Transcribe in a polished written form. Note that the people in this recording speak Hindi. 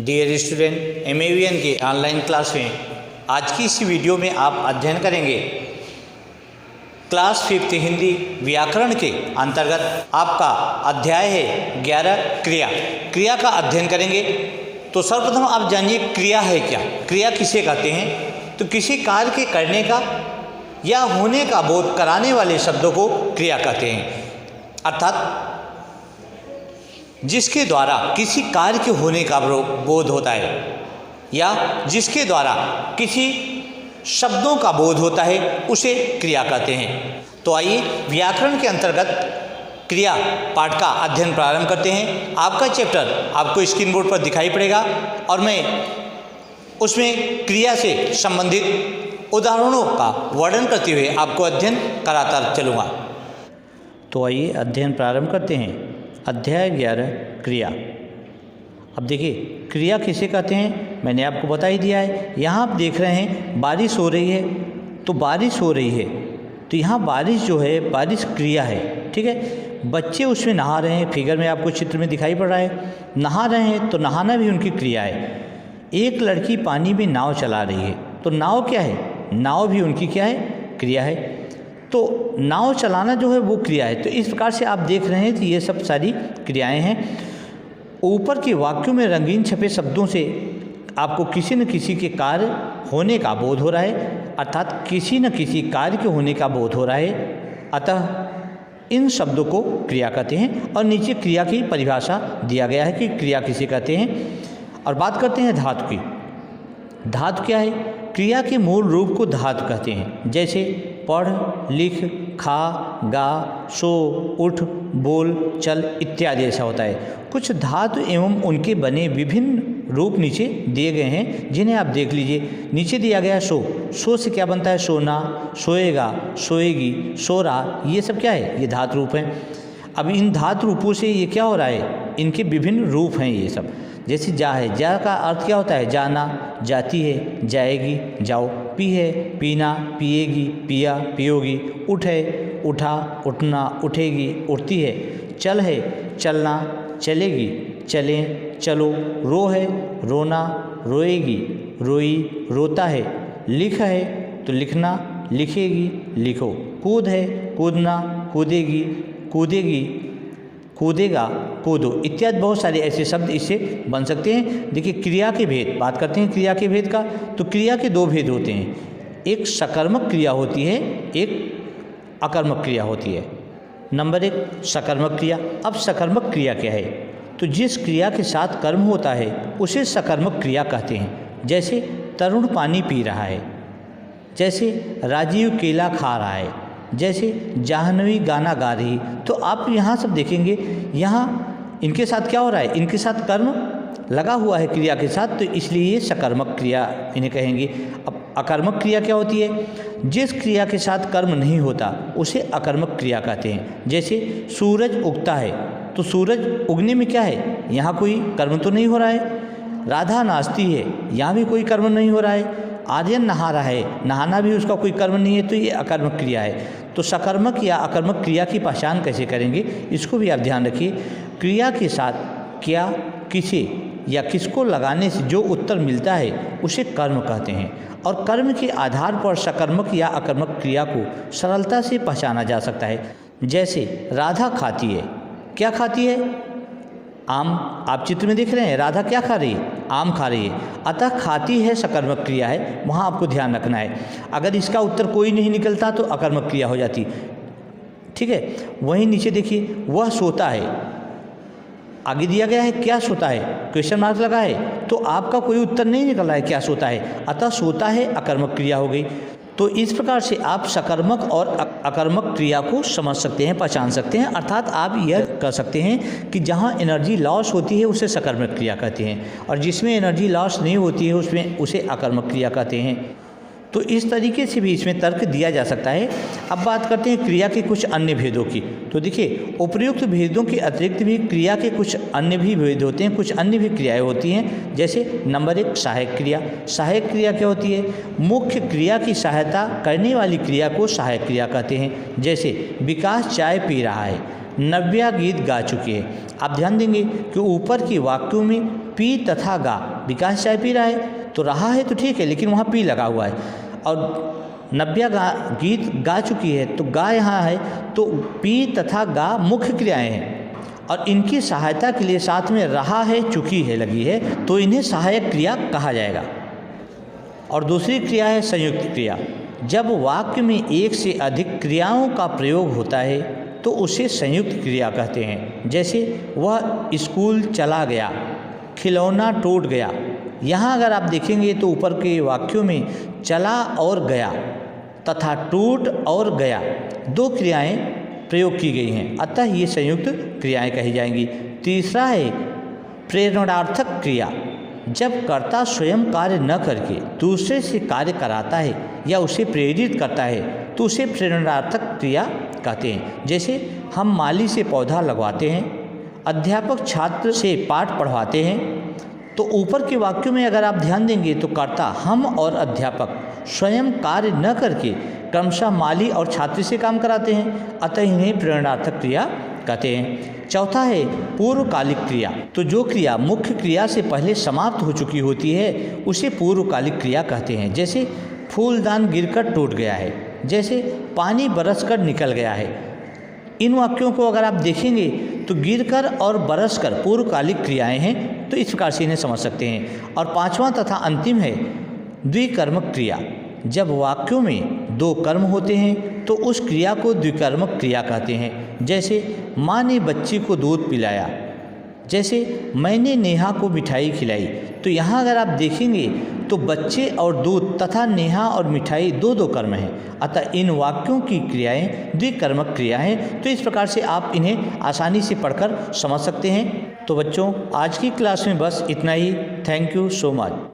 डियर स्टूडेंट, एमएवीएन के ऑनलाइन क्लास में आज की इस वीडियो में आप अध्ययन करेंगे क्लास 5 हिंदी व्याकरण के अंतर्गत आपका अध्याय है 11 क्रिया। क्रिया का अध्ययन करेंगे। तो सर्वप्रथम आप जानिए क्रिया है क्या। क्रिया किसे कहते हैं? तो किसी कार्य के करने का या होने का बोध कराने वाले शब्दों को क्रिया कहते हैं। अर्थात जिसके द्वारा किसी कार्य के होने का बोध होता है या जिसके द्वारा किसी शब्दों का बोध होता है उसे क्रिया कहते हैं। तो आइए व्याकरण के अंतर्गत क्रिया पाठ का अध्ययन प्रारंभ करते हैं। आपका चैप्टर आपको स्क्रीन बोर्ड पर दिखाई पड़ेगा और मैं उसमें क्रिया से संबंधित उदाहरणों का वर्णन करते हुए आपको अध्ययन कराता चलूँगा। तो आइए अध्ययन प्रारंभ करते हैं। अध्याय 11 क्रिया। अब देखिए क्रिया किसे कहते हैं मैंने आपको बता ही दिया है। यहाँ आप देख रहे हैं बारिश हो रही है, तो बारिश हो रही है तो यहाँ बारिश जो है बारिश क्रिया है। ठीक है, बच्चे उसमें नहा रहे हैं, फिगर में आपको चित्र में दिखाई पड़ रहा है। नहा रहे हैं तो नहाना भी उनकी क्रिया है। एक लड़की पानी में नाव चला रही है, तो नाव क्या है? नाव भी उनकी क्या है? क्रिया है। तो नाव चलाना जो है वो क्रिया है। तो इस प्रकार से आप देख रहे हैं कि ये सब सारी क्रियाएं हैं। ऊपर के वाक्यों में रंगीन छपे शब्दों से आपको किसी न किसी के कार्य होने का बोध हो रहा है, अर्थात किसी न किसी कार्य के होने का बोध हो रहा है। अतः इन शब्दों को क्रिया कहते हैं। और नीचे क्रिया की परिभाषा दिया गया है कि क्रिया किसे कहते हैं। और बात करते हैं धातु की। धातु क्या है? क्रिया के मूल रूप को धातु कहते हैं। जैसे पढ़, लिख, खा, गा, सो, उठ, बोल, चल इत्यादि ऐसा होता है। कुछ धातु एवं उनके बने विभिन्न रूप नीचे दिए गए हैं, जिन्हें आप देख लीजिए। नीचे दिया गया सो। सो से क्या बनता है? सोना, सोएगा, सोएगी, सो रहा। ये सब क्या है? ये धातु रूप हैं। अब इन धातु रूपों से ये क्या हो रहा है? इनके विभिन्न रूप हैं ये सब। जैसे जा है, जा का अर्थ क्या होता है? जाना, जाती है, जाएगी, जाओ। पी है, पीना, पिएगी, पिया, पियोगी। उठ है, उठा, उठना, उठेगी, उठती है। चल है, चलना, चलेगी, चलें, चलो। रो है, रोना, रोएगी, रोई, रोता है। लिख है तो लिखना, लिखेगी, लिखो। कूद है, कूदना, कूदेगी, कूदेगी, कूदेगा, कूदो इत्यादि बहुत सारे ऐसे शब्द इससे बन सकते हैं। देखिए क्रिया के भेद, बात करते हैं क्रिया के भेद का। तो क्रिया के दो भेद होते हैं। एक सकर्मक क्रिया होती है, एक अकर्मक क्रिया होती है। नंबर 1 सकर्मक क्रिया। अब सकर्मक क्रिया क्या है? तो जिस क्रिया के साथ कर्म होता है उसे सकर्मक क्रिया कहते हैं। जैसे तरुण पानी पी रहा है, जैसे राजीव केला खा रहा है, जैसे जाह्नवी गाना गा रही। तो आप यहाँ सब देखेंगे, यहाँ इनके साथ क्या हो रहा है? इनके साथ कर्म लगा हुआ है क्रिया के साथ, तो इसलिए ये सकर्मक क्रिया इन्हें कहेंगे। अब अकर्मक क्रिया क्या होती है? जिस क्रिया के साथ कर्म नहीं होता उसे अकर्मक क्रिया कहते हैं। जैसे सूरज उगता है, तो सूरज उगने में क्या है? यहाँ कोई कर्म तो नहीं हो रहा है। राधा नाचती है, यहाँ भी कोई कर्म नहीं हो रहा है। आर्यन नहा रहा है, नहाना भी उसका कोई कर्म नहीं है, तो ये अकर्मक क्रिया है। तो सकर्मक या अकर्मक क्रिया की पहचान कैसे करेंगे इसको भी आप ध्यान रखिए। क्रिया के साथ क्या, किसे या किसको लगाने से जो उत्तर मिलता है उसे कर्म कहते हैं। और कर्म के आधार पर सकर्मक या अकर्मक क्रिया को सरलता से पहचाना जा सकता है। जैसे राधा खाती है, क्या खाती है? आम। आप चित्र में देख रहे हैं राधा क्या खा रही है? आम खा रही है। अतः खाती है सकर्मक क्रिया है, वहाँ आपको ध्यान रखना है। अगर इसका उत्तर कोई नहीं निकलता तो अकर्मक क्रिया हो जाती। ठीक है, वहीं नीचे देखिए वह सोता है। आगे दिया गया है क्या सोता है? क्वेश्चन मार्क लगा है, तो आपका कोई उत्तर नहीं निकल रहा है क्या सोता है, अतः सोता है अकर्मक क्रिया हो गई। तो इस प्रकार से आप सकर्मक और अकर्मक क्रिया को समझ सकते हैं, पहचान सकते हैं। अर्थात आप यह कह सकते हैं कि जहाँ एनर्जी लॉस होती है उसे सकर्मक क्रिया कहते हैं, और जिसमें एनर्जी लॉस नहीं होती है उसमें उसे अकर्मक क्रिया कहते हैं। तो इस तरीके से भी इसमें तर्क दिया जा सकता है। अब बात करते हैं क्रिया के कुछ अन्य भेदों की। तो देखिए उपर्युक्त भेदों के अतिरिक्त भी क्रिया के कुछ अन्य भी भेद होते हैं, कुछ अन्य भी क्रियाएं होती हैं। जैसे नंबर 1 सहायक क्रिया। सहायक क्रिया क्या होती है? मुख्य क्रिया की सहायता करने वाली क्रिया को सहायक क्रिया कहते हैं। जैसे विकास चाय पी रहा है, नव्या गीत गा चुकी है। आप ध्यान देंगे कि ऊपर के वाक्यों में पी तथा गा, विकास चाय पी रहा है तो रहा है तो ठीक है, लेकिन वहाँ पी लगा हुआ है। और नव्या गीत गा चुकी है तो गा यहाँ है, तो पी तथा गा मुख्य क्रियाएं हैं और इनकी सहायता के लिए साथ में रहा है चुकी है लगी है, तो इन्हें सहायक क्रिया कहा जाएगा। और दूसरी क्रिया है संयुक्त क्रिया। जब वाक्य में एक से अधिक क्रियाओं का प्रयोग होता है तो उसे संयुक्त क्रिया कहते हैं। जैसे वह स्कूल चला गया, खिलौना टूट गया। यहाँ अगर आप देखेंगे तो ऊपर के वाक्यों में चला और गया तथा टूट और गया दो क्रियाएं प्रयोग की गई हैं, अतः ये संयुक्त क्रियाएं कही जाएंगी। तीसरा है प्रेरणार्थक क्रिया। जब कर्ता स्वयं कार्य न करके दूसरे से कार्य कराता है या उसे प्रेरित करता है तो उसे प्रेरणार्थक क्रिया कहते हैं। जैसे हम माली से पौधा लगवाते हैं, अध्यापक छात्र से पाठ पढ़वाते हैं। तो ऊपर के वाक्यों में अगर आप ध्यान देंगे तो कर्ता हम और अध्यापक स्वयं कार्य न करके क्रमशः माली और छात्र से काम कराते हैं, अतः इन्हें प्रेरणार्थक क्रिया कहते हैं। चौथा है पूर्वकालिक क्रिया। तो जो क्रिया मुख्य क्रिया से पहले समाप्त हो चुकी होती है उसे पूर्वकालिक क्रिया कहते हैं। जैसे फूलदान गिरकर टूट गया है, जैसे पानी बरसकर निकल गया है। इन वाक्यों को अगर आप देखेंगे तो गिरकर और बरसकर पूर्वकालिक क्रियाएं हैं, तो इस प्रकार से इन्हें समझ सकते हैं। और पांचवा तथा अंतिम है द्विकर्मक क्रिया। जब वाक्यों में दो कर्म होते हैं तो उस क्रिया को द्विकर्मक क्रिया कहते हैं। जैसे माँ ने बच्चे को दूध पिलाया, जैसे मैंने नेहा को मिठाई खिलाई। तो यहाँ अगर आप देखेंगे तो बच्चे और दूध तथा नेहा और मिठाई दो दो कर्म हैं, अतः इन वाक्यों की क्रियाएं द्विकर्मक क्रिया हैं। तो इस प्रकार से आप इन्हें आसानी से पढ़कर समझ सकते हैं। तो बच्चों आज की क्लास में बस इतना ही। Thank you so much.